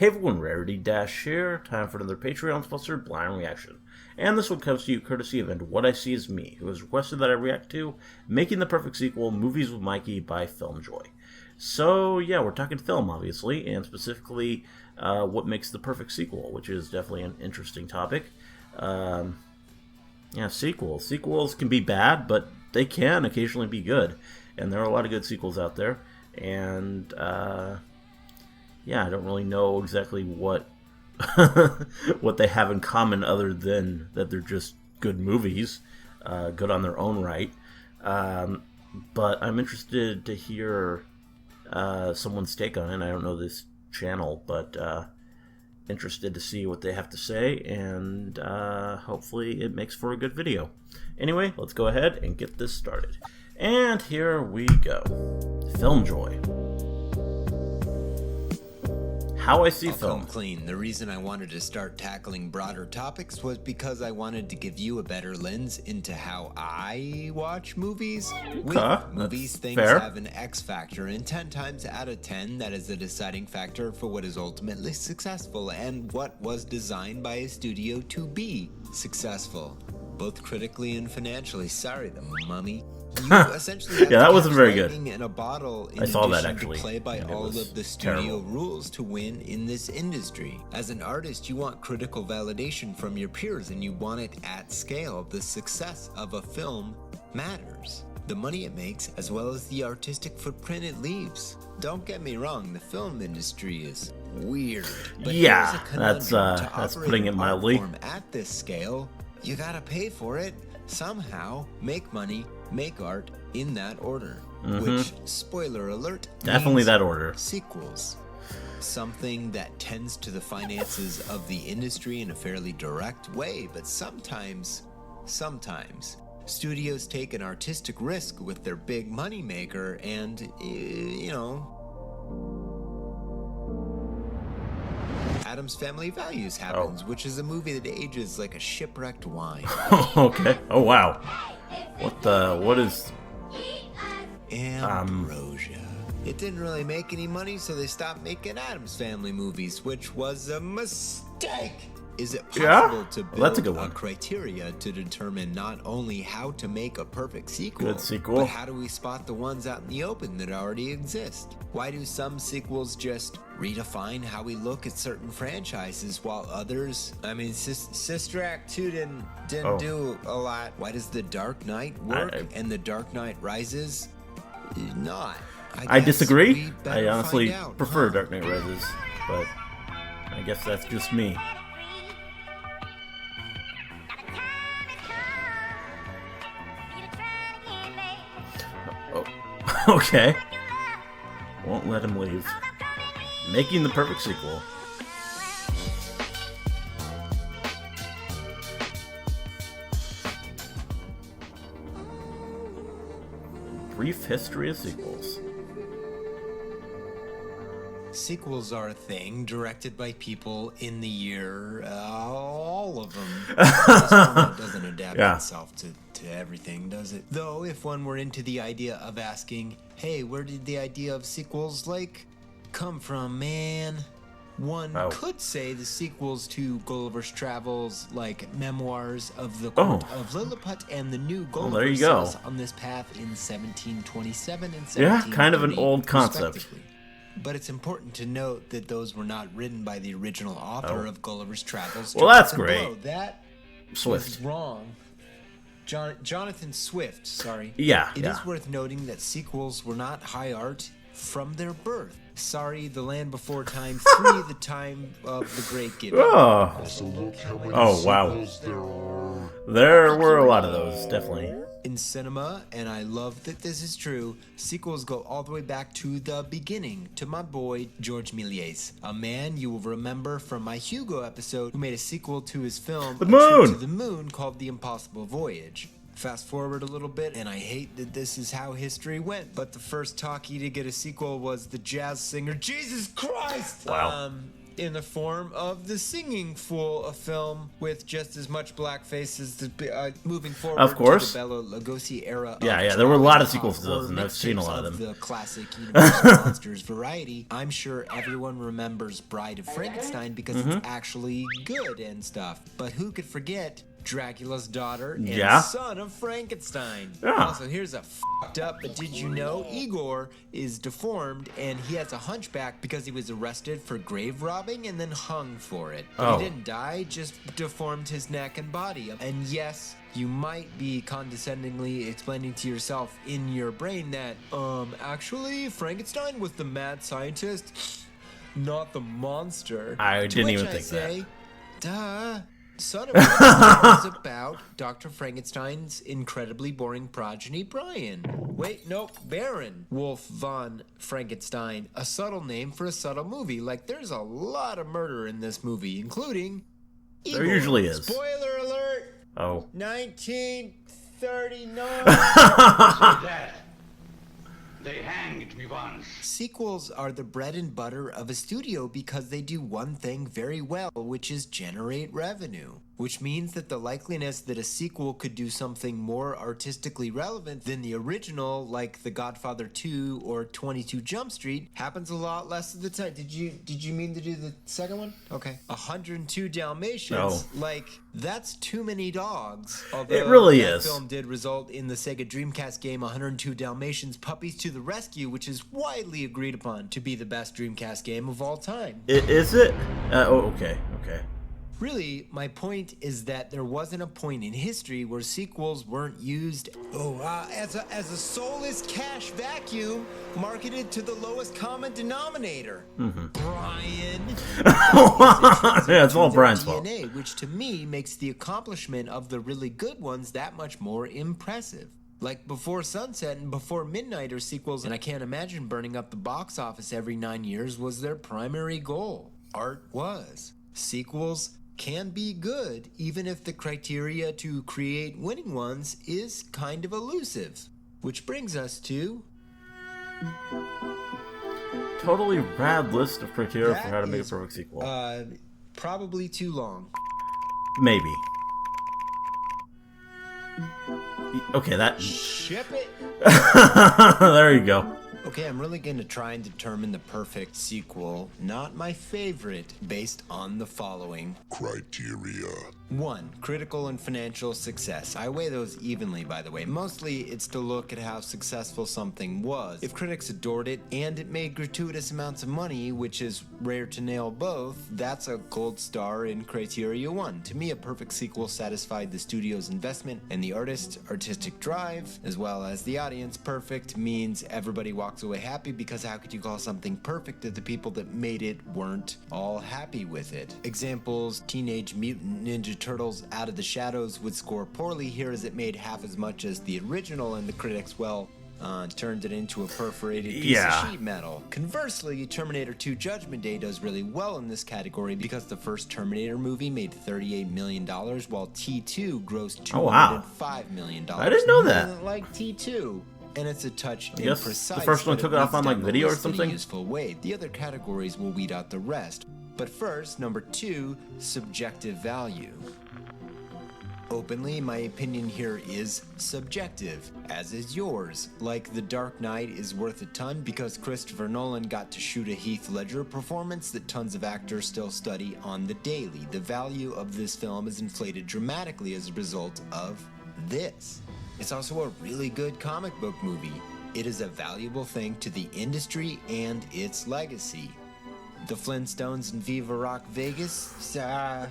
Hey everyone, Rarity Dash here. Time for another Patreon sponsored blind reaction. And this one comes to you courtesy of And What I See Is Me, who has requested that I react to Making the Perfect Sequel, Movies with Mikey by FilmJoy. So yeah, we're talking film obviously, and specifically what makes the perfect sequel, which is definitely an interesting topic. Yeah, sequels. Sequels can be bad, but they can occasionally be good. And there are a lot of good sequels out there. And yeah, I don't really know exactly what what they have in common other than that they're just good movies, good on their own right. But I'm interested to hear someone's take on it. I don't know this channel, but interested to see what they have to say, and hopefully it makes for a good video. Anyway, let's go ahead and get this started. And here we go. FilmJoy. How I see film. Come clean. The reason I wanted to start tackling broader topics was because I wanted to give you a better lens into how I watch movies. With movies, things have an X factor, and 10 times out of 10, that is the deciding factor for what is ultimately successful and what was designed by a studio to be successful, both critically and financially. Sorry, the mummy. You essentially have that wasn't very good. In a bottle, in I saw that actually. to play by all of the studio rules to win in this industry. As an artist, you want critical validation from your peers, and you want it at scale. The success of a film matters. The money it makes, as well as the artistic footprint it leaves. Don't get me wrong, the film industry is weird. But yeah, that's putting it mildly. At this scale, you gotta pay for it somehow, make money, make art in that order, which, spoiler alert, definitely that order. Sequels. Something that tends to the finances of the industry in a fairly direct way, but sometimes studios take an artistic risk with their big money maker, and Addams Family Values happens, which is a movie that ages like a shipwrecked wine. Okay. Oh wow. What is Ambrosia. It didn't really make any money, so they stopped making Addams Family movies, which was a mistake. Is it possible to build a criteria to determine not only how to make a perfect sequel, but how do we spot the ones out in the open that already exist? Why do some sequels just redefine how we look at certain franchises while others, I mean, Sister Act 2 didn't do a lot. Why does The Dark Knight work and The Dark Knight Rises not? I disagree. I honestly prefer Dark Knight Rises, but I guess that's just me. Okay. Won't let him leave. Making the perfect sequel. Brief history of sequels. Sequels are a thing directed by people in the year, all of them. It doesn't adapt itself to everything, does it? Though, if one were into the idea of asking, hey, where did the idea of sequels, come from, man? One could say the sequels to Gulliver's Travels, Memoirs of the Court of Lilliput and the New Gulliver, there you go. On this path in 1727 and 1730. Yeah, kind of an old concept. But it's important to note that those were not written by the original author of Gulliver's Travels. Well, that's great. That Swift. was wrong. Jonathan Swift, sorry. Yeah, It is worth noting that sequels were not high art from their birth. Sorry, The Land Before Time 3, The Time of the Great Giving. Oh, wow. There were a lot of those, definitely. In cinema, and I love that this is true, sequels go all the way back to the beginning, to my boy George Méliès, a man you will remember from my Hugo episode who made a sequel to his film A Trip to the Moon called The Impossible Voyage. Fast forward a little bit, and I hate that this is how history went, but the first talkie to get a sequel was the jazz singer Jesus Christ! Wow. in the form of The Singing Fool, a film with just as much blackface as the moving forward of course. to the Bela Lugosi era. Yeah, there were a lot of sequels to those, and I've seen a lot of them. The classic Universal Monsters variety. I'm sure everyone remembers Bride of Frankenstein because it's actually good and stuff. But who could forget Dracula's daughter and son of Frankenstein? Also, here's a fucked up, but did you know Igor is deformed and he has a hunchback because he was arrested for grave robbing and then hung for it. But he didn't die, just deformed his neck and body. And yes, you might be condescendingly explaining to yourself in your brain that, actually, Frankenstein was the mad scientist, not the monster. I didn't even think that. Duh. Son of Frankenstein is about Dr. Frankenstein's incredibly boring progeny, Brian. Wait, nope, Baron Wolf von Frankenstein. A subtle name for a subtle movie. Like, there's a lot of murder in this movie, including Igor. There usually is. Spoiler alert! Oh. 1939. They hanged me once. Sequels are the bread and butter of a studio because they do one thing very well, which is generate revenue. Which means that the likeliness that a sequel could do something more artistically relevant than the original, like The Godfather 2 or 22 Jump Street, happens a lot less of the time. Did you mean to do the second one? Okay. 102 Dalmatians. No. Like, that's too many dogs. Although it really that is. film did result in the Sega Dreamcast game 102 Dalmatians Puppies to the Rescue, which is widely agreed upon to be the best Dreamcast game of all time. Is it? Okay. Really, my point is that there wasn't a point in history where sequels weren't used as a soulless cash vacuum marketed to the lowest common denominator. Brian. Yeah, it's all Brian's fault. DNA, which to me makes the accomplishment of the really good ones that much more impressive. Like Before Sunset and Before Midnight are sequels, and I can't imagine burning up the box office every 9 years was their primary goal. Art was. Sequels can be good, even if the criteria to create winning ones is kind of elusive. Which brings us to... Totally rad list of criteria for how to make a perfect sequel. Probably too long. Maybe. Okay, that... Ship it! There you go. Okay, I'm really going to try and determine the perfect sequel, not my favorite, based on the following criteria. 1. Critical and financial success. I weigh those evenly, by the way. Mostly, it's to look at how successful something was. If critics adored it, and it made gratuitous amounts of money, which is rare to nail both, that's a gold star in criteria 1. To me, a perfect sequel satisfied the studio's investment and the artist's artistic drive, as well as the audience. Perfect means everybody walks away happy, because how could you call something perfect if the people that made it weren't all happy with it? Examples: Teenage Mutant Ninja Turtles Out of the Shadows would score poorly here, as it made half as much as the original, and the critics, turned it into a perforated piece of sheet metal. Conversely, Terminator 2 Judgment Day does really well in this category because the first Terminator movie made $38 million, while T2 grossed $205 million. I didn't know that. Like T2. And it's a touch imprecise. The first one took it off on like video or something. Useful way. The other categories will weed out the rest. But first, number 2, subjective value. Openly, my opinion here is subjective, as is yours. Like The Dark Knight is worth a ton because Christopher Nolan got to shoot a Heath Ledger performance that tons of actors still study on the daily. The value of this film is inflated dramatically as a result of this. It's also a really good comic book movie. It is a valuable thing to the industry and its legacy. The Flintstones and Viva Rock Vegas, in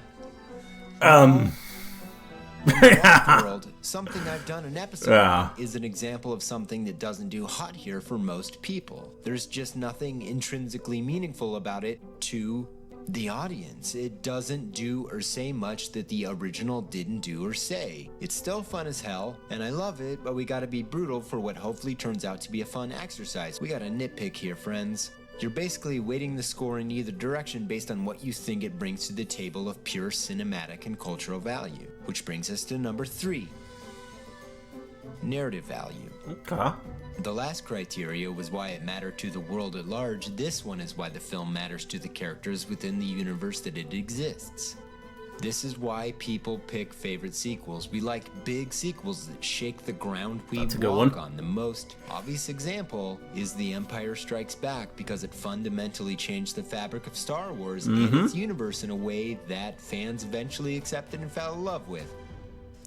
the world, something I've done an episode on is an example of something that doesn't do hot here for most people. There's just nothing intrinsically meaningful about it to the audience. It doesn't do or say much that the original didn't do or say. It's still fun as hell, and I love it, but we gotta be brutal for what hopefully turns out to be a fun exercise. We gotta nitpick here, friends. You're basically weighting the score in either direction based on what you think it brings to the table of pure cinematic and cultural value. Which brings us to number 3. narrative value. Okay. The last criteria was why it mattered to the world at large. This one is why the film matters to the characters within the universe that it exists. This is why people pick favorite sequels. We like big sequels that shake the ground we walk on. The most obvious example is The Empire Strikes Back, because it fundamentally changed the fabric of Star Wars and its universe in a way that fans eventually accepted and fell in love with.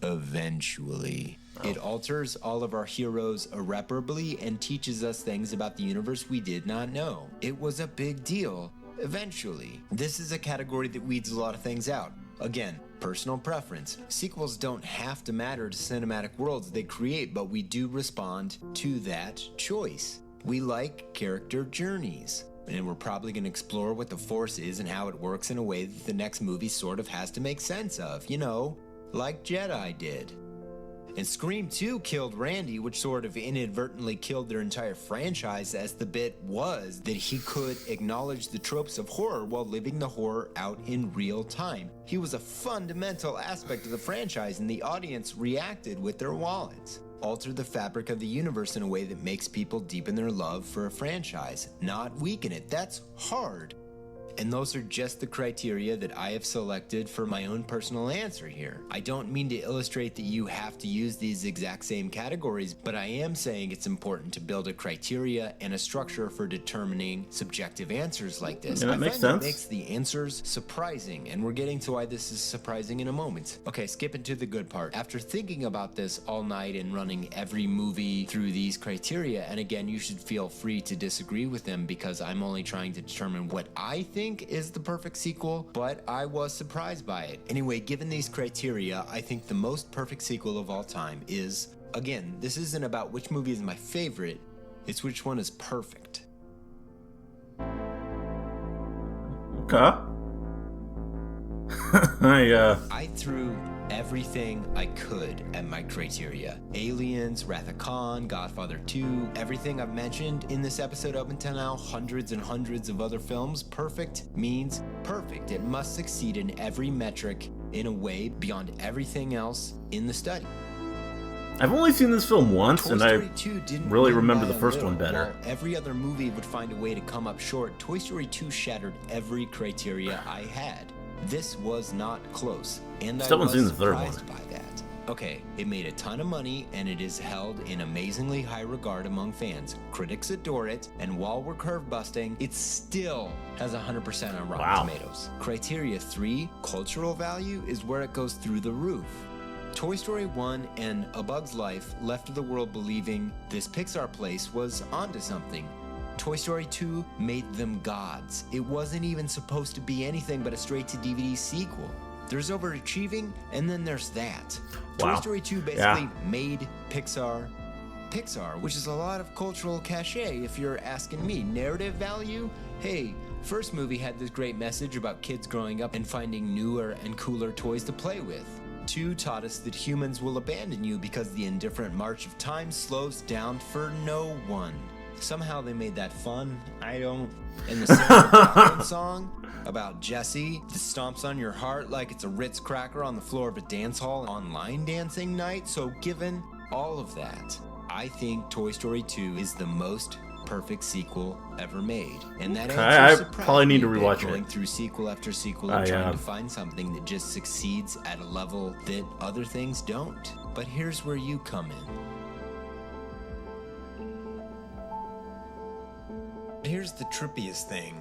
Eventually. It alters all of our heroes irreparably and teaches us things about the universe we did not know. It was a big deal. Eventually. This is a category that weeds a lot of things out. Again, personal preference. Sequels don't have to matter to cinematic worlds they create, but we do respond to that choice. We like character journeys, and we're probably going to explore what the Force is and how it works in a way that the next movie sort of has to make sense of, you know, like Jedi did. And Scream 2 killed Randy, which sort of inadvertently killed their entire franchise, as the bit was that he could acknowledge the tropes of horror while living the horror out in real time. He was a fundamental aspect of the franchise, and the audience reacted with their wallets. Alter the fabric of the universe in a way that makes people deepen their love for a franchise, not weaken it. That's hard. And those are just the criteria that I have selected for my own personal answer here. I don't mean to illustrate that you have to use these exact same categories, but I am saying it's important to build a criteria and a structure for determining subjective answers like this. Yeah, that makes sense. It makes the answers surprising, and we're getting to why this is surprising in a moment. Okay, skipping to the good part. After thinking about this all night and running every movie through these criteria, and again, you should feel free to disagree with them because I'm only trying to determine what I think is the perfect sequel, but I was surprised by it. Anyway, given these criteria, I think the most perfect sequel of all time is, again, this isn't about which movie is my favorite, it's which one is perfect. Okay. I threw everything I could at my criteria. Aliens, Wrath of Khan, Godfather 2, everything I've mentioned in this episode up until now, hundreds and hundreds of other films. Perfect means perfect. It must succeed in every metric in a way beyond everything else in the study. I've only seen this film once, and I really remember the first one better. While every other movie would find a way to come up short, Toy Story 2 shattered every criteria I had. This was not close, and I was surprised by that. Okay, it made a ton of money, and it is held in amazingly high regard among fans. Critics adore it, and while we're curve busting, it still has 100% on Rotten Tomatoes. Criteria 3, cultural value, is where it goes through the roof. Toy Story 1 and A Bug's Life left the world believing this Pixar place was onto something. Toy Story 2 made them gods. It wasn't even supposed to be anything but a straight-to-DVD sequel. There's overachieving, and then there's that. Toy Story 2 basically made Pixar, which is a lot of cultural cachet if you're asking me. Narrative value? Hey, first movie had this great message about kids growing up and finding newer and cooler toys to play with. 2 taught us that humans will abandon you because the indifferent march of time slows down for no one. Somehow they made that fun. I don't. And the Sarah song about Jessie that stomps on your heart like it's a Ritz cracker on the floor of a dance hall on line dancing night. So given all of that, I think Toy Story 2 is the most perfect sequel ever made. And that answer I probably need to rewatch it. Going through sequel after sequel and trying to find something that just succeeds at a level that other things don't. But here's where you come in. Here's the trippiest thing.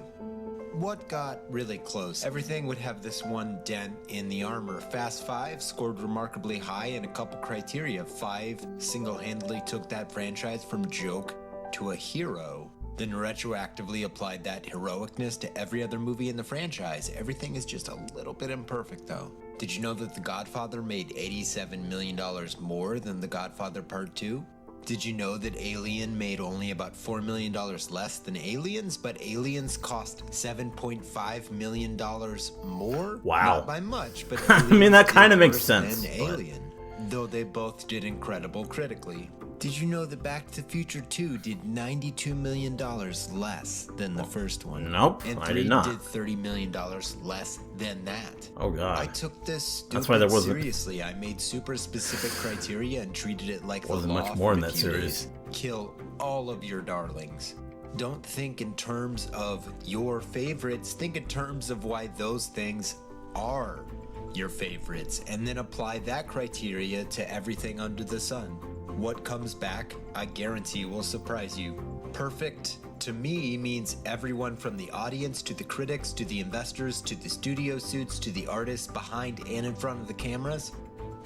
What got really close? Everything would have this one dent in the armor. Fast 5 scored remarkably high in a couple criteria. 5 single-handedly took that franchise from joke to a hero, then retroactively applied that heroicness to every other movie in the franchise. Everything is just a little bit imperfect, though. Did you know that The Godfather made $87 million more than The Godfather Part 2? Did you know that Alien made only about $4 million less than Aliens, but Aliens cost $7.5 million more? Wow. Not by much, but I mean, that kind of makes sense. Alien. though they both did incredible critically. Did you know that Back to the Future 2 did $92 million less than the first one? Nope, and I did not. did $30 million less than that. Oh, God. I took this That's why there wasn't seriously. I made super specific criteria and treated it like wasn't the law much more in for a that few series. days. Kill all of your darlings. Don't think in terms of your favorites. Think in terms of why those things are your favorites, and then apply that criteria to everything under the sun. What comes back, I guarantee, will surprise you. Perfect, to me, means everyone from the audience to the critics to the investors to the studio suits to the artists behind and in front of the cameras.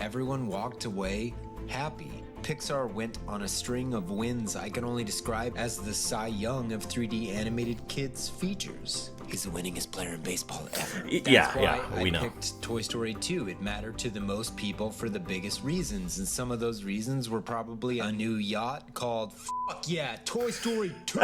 Everyone walked away happy. Pixar went on a string of wins I can only describe as the Cy Young of 3D animated kids features. He's the winningest player in baseball ever. That's why we know. I picked Toy Story 2. It mattered to the most people for the biggest reasons, and some of those reasons were probably a new yacht called Fuck Yeah, Toy Story 2.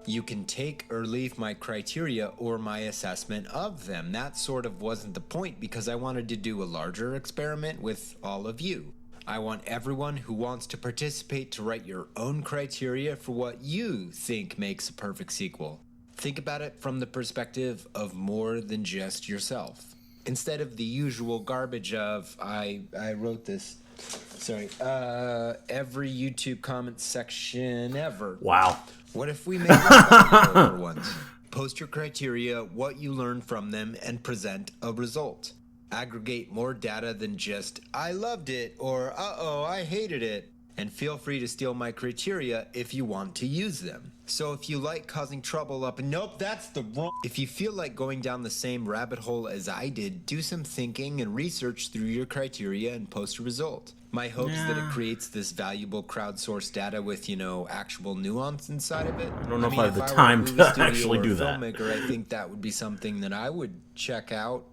You can take or leave my criteria or my assessment of them. That sort of wasn't the point, because I wanted to do a larger experiment with all of you. I want everyone who wants to participate to write your own criteria for what you think makes a perfect sequel. Think about it from the perspective of more than just yourself. Instead of the usual garbage of, I wrote this, sorry, every YouTube comment section ever. Wow. What if we made it for once? Post your criteria, what you learned from them, and present a result. Aggregate more data than just, I loved it, or uh-oh, I hated it. And feel free to steal my criteria if you want to use them. So if you like causing trouble up, nope, that's the wrong. If you feel like going down the same rabbit hole as I did, do some thinking and research through your criteria and post a result. My hope is that it creates this valuable crowdsourced data with, actual nuance inside of it. I don't know if I have the time to actually do that. Filmmaker, I think that would be something that I would check out.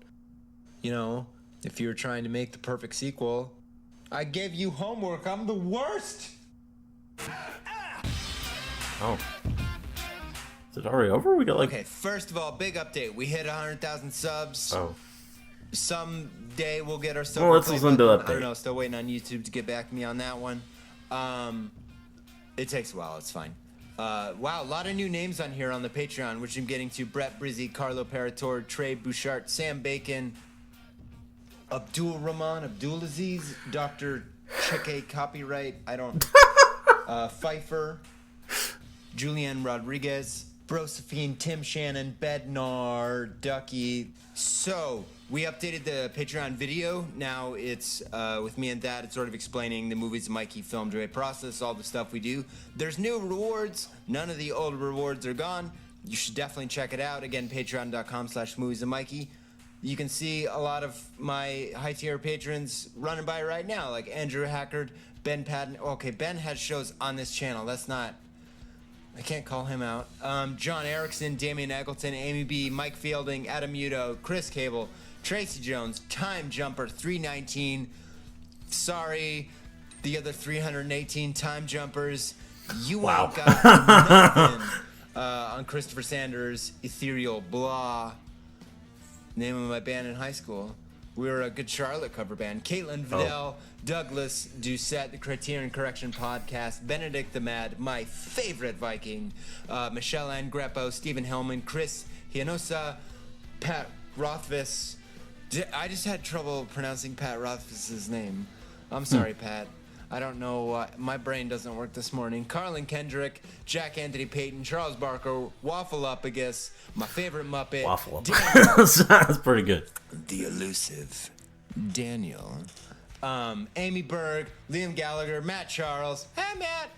If you were trying to make the perfect sequel. I gave you homework. I'm the worst. Oh. Is it already over? We got Okay, first of all, big update. We hit 100,000 subs. Oh. Someday we'll get our Well, let's listen to that. I don't know. Still waiting on YouTube to get back to me on that one. It takes a while. It's fine. Wow, a lot of new names on here on the Patreon, which I'm getting to. Brett Brizzy, Carlo Parator, Trey Bouchard, Sam Bacon, Abdul Rahman, Abdulaziz, Dr. Chike Copyright, Pfeiffer, Julian Rodriguez, Brosephine, Tim Shannon, Bednar, Ducky. So, we updated the Patreon video. Now it's with me and Dad. It's sort of explaining the movies, Mikey, FilmJoy process, all the stuff we do. There's new rewards. None of the old rewards are gone. You should definitely check it out. Again, patreon.com/moviesandmikey. You can see a lot of my high-tier patrons running by right now, like Andrew Hackard, Ben Patton. Okay, Ben has shows on this channel. I can't call him out. John Erickson, Damian Eggleton, Amy B, Mike Fielding, Adam Udo, Chris Cable, Tracy Jones, Time Jumper 319. Sorry, the other 318 Time Jumpers. You ain't got nothing on Christopher Sanders, Ethereal Blah. Name of my band in high school. We were a Good Charlotte cover band. Caitlin Vidal, Douglas Doucette, the Criterion Correction Podcast, Benedict the Mad, my favorite Viking, Michelle Ann Greppo, Stephen Hellman, Chris Hianosa, Pat Rothfuss. I just had trouble pronouncing Pat Rothfuss's name. I'm sorry, Pat. I don't know. My brain doesn't work this morning. Carlin Kendrick, Jack Anthony Payton, Charles Barker, Waffle Up, I guess. My favorite Muppet. Waffle Up. That's pretty good. The elusive Daniel. Amy Berg, Liam Gallagher, Matt Charles. Hey, Matt.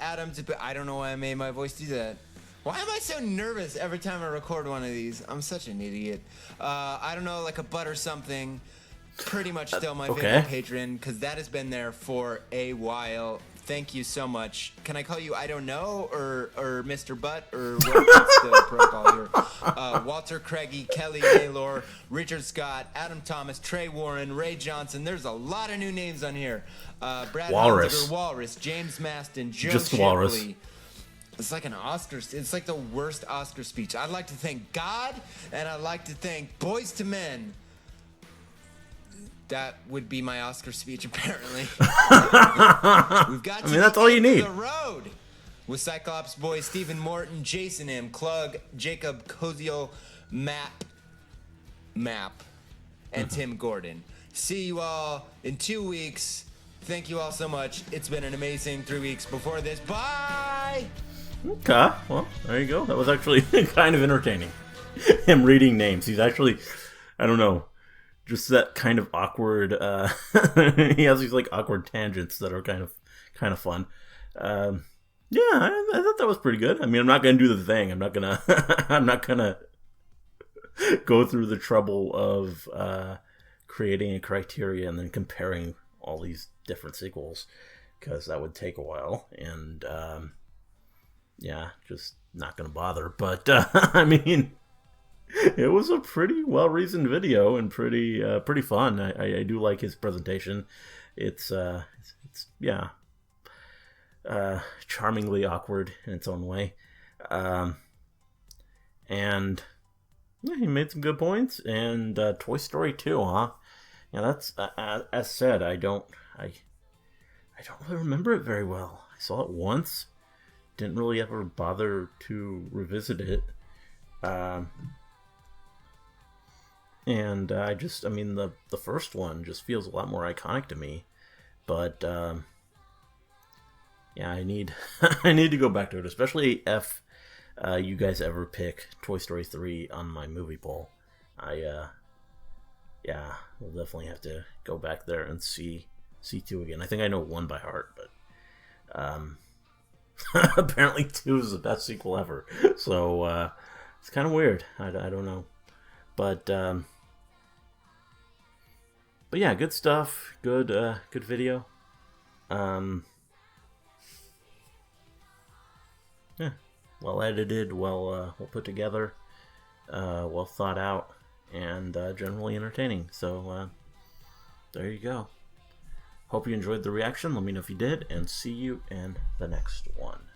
Adam. I don't know why I made my voice do that. Why am I so nervous every time I record one of these? I'm such an idiot. I don't know, like a butt or something. Pretty much still my favorite patron, because that has been there for a while. Thank you so much. Can I call you I don't know or Mr. Butt or what's the protocol here? Walter Craigie, Kelly Naylor, Richard Scott, Adam Thomas, Trey Warren, Ray Johnson. There's a lot of new names on here. Brad Walrus. Hunziker, Walrus, James Maston, Joe Just Shipley. Walrus. It's like an Oscar. It's like the worst Oscar speech. I'd like to thank God, and I'd like to thank Boys to Men. that would be my Oscar speech, apparently. We've got to that's all you need. The road with Cyclops Boy, Stephen Morton, Jason M., Klug, Jacob Kozio, Map, and Tim Gordon. See you all in 2 weeks. Thank you all so much. It's been an amazing 3 weeks before this. Bye! Okay, well, there you go. That was actually kind of entertaining. Him reading names. He's actually, I don't know, just that kind of awkward, he has these like awkward tangents that are kind of fun. Yeah, I thought that was pretty good. I mean, I'm not going to do the thing. I'm not going to go through the trouble of creating a criteria and then comparing all these different sequels, because that would take a while, and yeah, just not gonna bother. But I mean, it was a pretty well-reasoned video and pretty fun. I do like his presentation. It's yeah, charmingly awkward in its own way, and yeah, he made some good points. And Toy Story 2, huh? Yeah, that's as said. I don't really remember it very well. I saw it once, didn't really ever bother to revisit it, and I mean, the first one just feels a lot more iconic to me. But yeah, I need to go back to it, especially if you guys ever pick Toy Story 3 on my movie poll. Yeah, we'll definitely have to go back there and see 2 again. I think I know 1 by heart, but apparently 2 is the best sequel ever. So it's kind of weird. I don't know, but yeah, good stuff. Good video. Yeah, well edited, well put together, well thought out, and generally entertaining. So there you go. Hope you enjoyed the reaction. Let me know if you did, and see you in the next one.